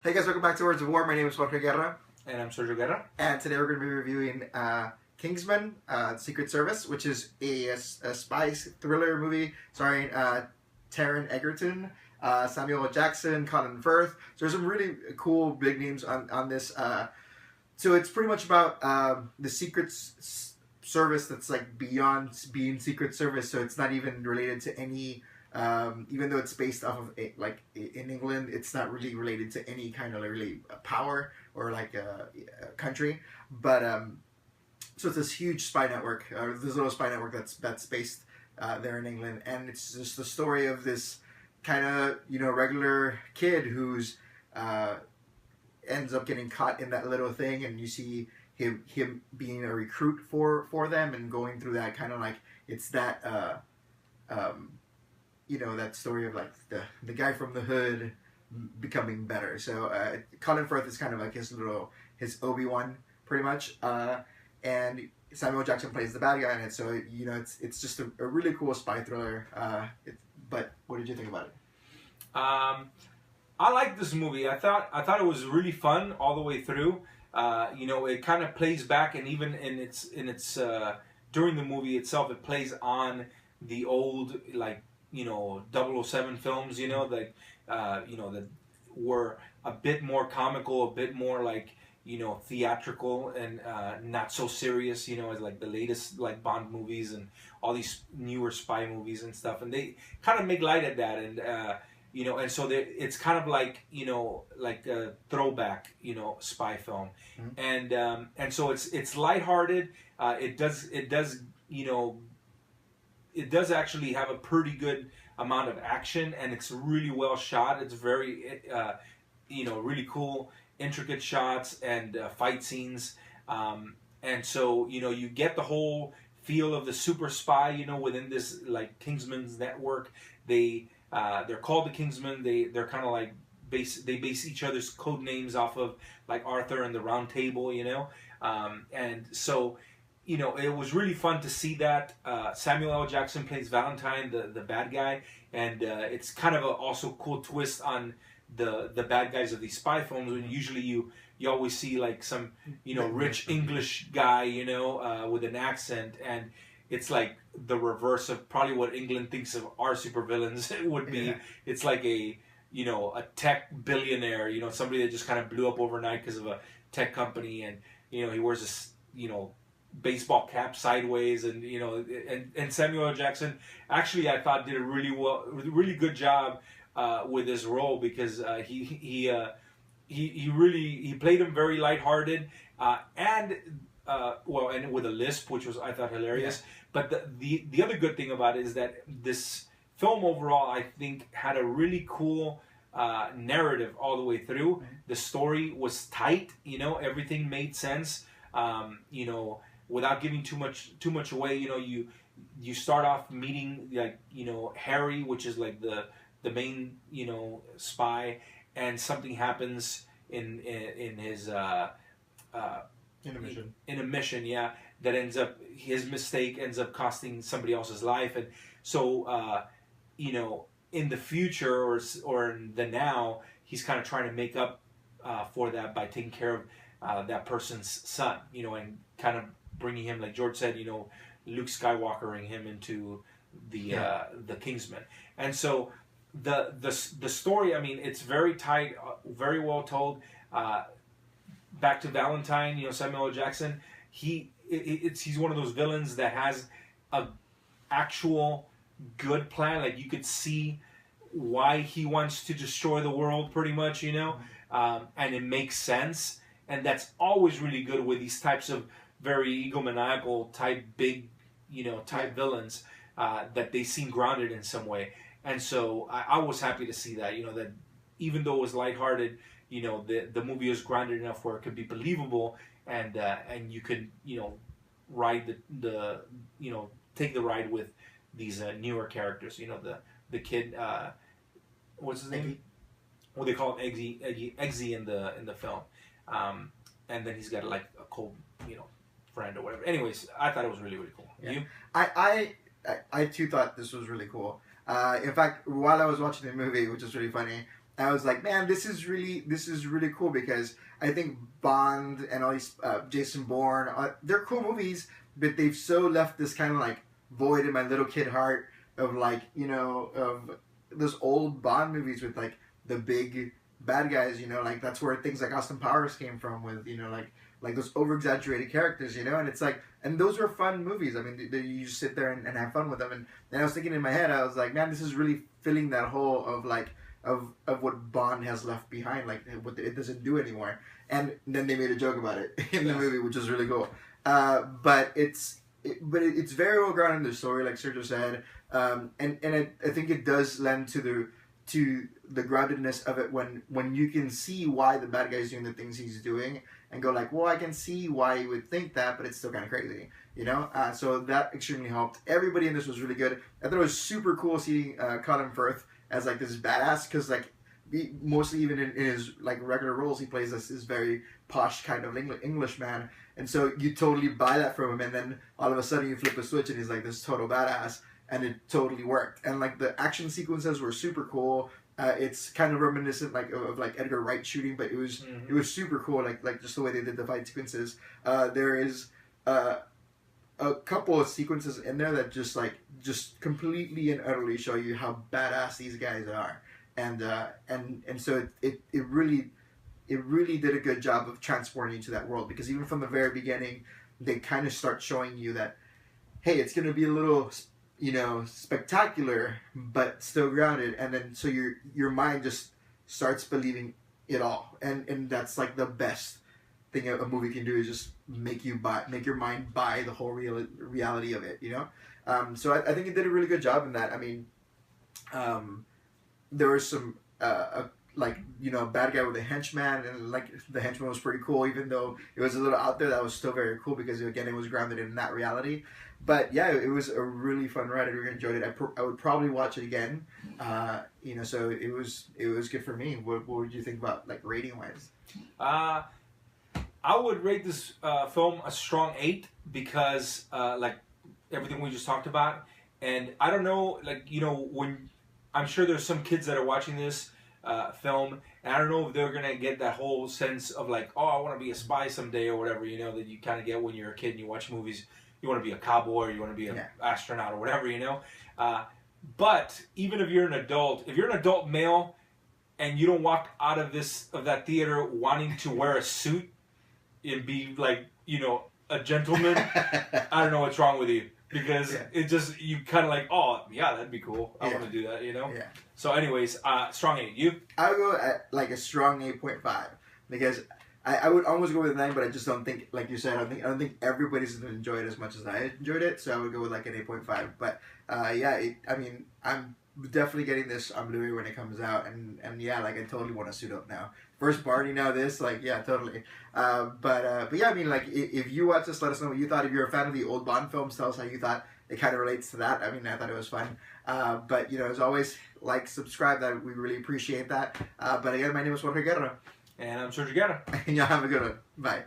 Hey guys, welcome back to Words of War. My name is Jorge Guerra. And I'm Sergio Guerra. And today we're going to be reviewing Kingsman, Secret Service, which is a spy thriller movie starring Taron Egerton, Samuel L. Jackson, Colin Firth. So there's some really cool big names on this. So it's pretty much about the Secret Service that's like beyond being Secret Service. So it's not even related to any... even though it's based off of in England, it's not really related to any kind of really power or like a country. But so it's this huge spy network, this little spy network that's based there in England, and it's just the story of this kind of regular kid who's ends up getting caught in that little thing, and you see him being a recruit for them and going through that kind of like it's that. That story of like the guy from the hood becoming better. So Colin Firth is kind of like his Obi-Wan pretty much, and Samuel Jackson plays the bad guy in it. So it's just a really cool spy thriller. But what did you think about it? I liked this movie. I thought it was really fun all the way through. It kind of plays back, and even in its during the movie itself, it plays on the old 007 films, that were a bit more comical, a bit more theatrical and not so serious, as like the latest Bond movies and all these newer spy movies and stuff, and they kind of make light of that, and and so it's kind of like a throwback spy film, mm-hmm. and so it's lighthearted. It does actually have a pretty good amount of action, and it's really well shot. It's very, really cool, intricate shots and fight scenes. And so, you get the whole feel of the super spy, within this Kingsman's network. They're called the Kingsmen. They're kind of they base each other's code names off of Arthur and the Round Table, and so. It was really fun to see that. Samuel L. Jackson plays Valentine, the bad guy, and it's kind of also cool twist on the bad guys of these spy films. When usually you always see some rich English guy with an accent, and it's like the reverse of probably what England thinks of our supervillains would be. Yeah. It's like a tech billionaire, somebody that just kind of blew up overnight because of a tech company, and he wears this baseball cap sideways, and and Samuel L. Jackson actually I thought did a really good job with his role, because he played him very lighthearted and with a lisp, which was I thought hilarious. Yeah. But the other good thing about it is that this film overall I think had a really cool narrative all the way through. Mm-hmm. The story was tight, everything made sense. Without giving too much away, you start off meeting Harry, which is the main spy, and something happens in his in a mission, yeah, that his mistake ends up costing somebody else's life, and so in the future or in the now, he's kind of trying to make up for that by taking care of that person's son, and kind of bringing him, like George said, Luke Skywalkering him into the Kingsman. And so the story, I mean, it's very tight, very well told. Back to Valentine, Samuel L. Jackson, he's one of those villains that has a actual good plan. Like you could see why he wants to destroy the world, pretty much, and it makes sense. And that's always really good with these types of very egomaniacal type big, type villains, that they seem grounded in some way. And so I was happy to see that, that even though it was lighthearted, the movie was grounded enough where it could be believable, and you could, ride take the ride with these newer characters. The kid, what's his name? Well, they call him Eggsy in the film. And then he's got a cold, friend or whatever. Anyways, I thought it was really, really cool. Yeah. You? I too thought this was really cool. In fact, while I was watching the movie, which is really funny, I was like, man, this is really cool because I think Bond and all these Jason Bourne, they're cool movies, but they've so left this kind of like void in my little kid heart of like, you know, of those old Bond movies with like the big bad guys, you know, like that's where things like Austin Powers came from with, you know, like those over exaggerated characters, you know, and it's like, and those were fun movies. I mean, you just sit there and have fun with them. And I was thinking in my head, I was like, man, this is really filling that hole of like of what Bond has left behind, like what it doesn't do anymore. And then they made a joke about it in the movie, which was really cool. But it's very well grounded in the story, like Sergio said, and I think it does lend to the groundedness of it when you can see why the bad guy's doing the things he's doing and go like, well, I can see why you would think that, but it's still kind of crazy, you know. So that extremely helped. Everybody in this was really good. I thought it was super cool seeing Colin Firth as like this badass, because like mostly even in his like regular roles he plays this very posh kind of English man, and so you totally buy that from him, and then all of a sudden you flip a switch and he's like this total badass, and it totally worked. And like the action sequences were super cool. It's kind of reminiscent like of like Edgar Wright shooting, but it was super cool, like just the way they did the fight sequences. There is a couple of sequences in there that just completely and utterly show you how badass these guys are, and so it really did a good job of transporting you to that world, because even from the very beginning they kind of start showing you that, hey, it's going to be a little, you know, spectacular but still grounded, and then so your mind just starts believing it all, and that's like the best thing a movie can do, is just make your mind buy the whole reality of it, you know. So I think it did a really good job in that. I mean, there was some like, you know, bad guy with a henchman, and like the henchman was pretty cool, even though it was a little out there. That was still very cool because again it was grounded in that reality. But yeah, it was a really fun ride. I really enjoyed it. I would probably watch it again. You know, so it was good for me. What would you think about like rating wise? I would rate this film a strong 8 because like everything we just talked about, and I don't know, like, you know, when I'm sure there's some kids that are watching this film, and I don't know if they're gonna get that whole sense of like, oh, I want to be a spy someday or whatever, you know, that you kind of get when you're a kid and you watch movies. You want to be a cowboy, or you want to be an astronaut or whatever, you know. But even if you're an adult male, and you don't walk out of that theater wanting to wear a suit and be like, you know, a gentleman, I don't know what's wrong with you, because it just, you kind of like, oh yeah, that'd be cool. I want to do that, you know. Yeah. So, anyways, strong 8. You? I would go at like a strong 8.5 because I would almost go with a 9, but I just don't think, like you said, I don't think everybody's gonna enjoy it as much as I enjoyed it. So I would go with like an 8.5. But yeah, I mean, I'm definitely getting this on Blu-ray when it comes out, and yeah, like I totally want to suit up now. First party now, this, like, yeah, totally. But yeah, I mean, like, if you watch this, let us know what you thought. If you're a fan of the old Bond films, tell us how you thought it kind of relates to that. I mean, I thought it was fun. But you know, as always, like, subscribe. That we really appreciate that. But again, my name is Juan Guerra. And I'm Sergio Guerra. And y'all have a good one. Bye.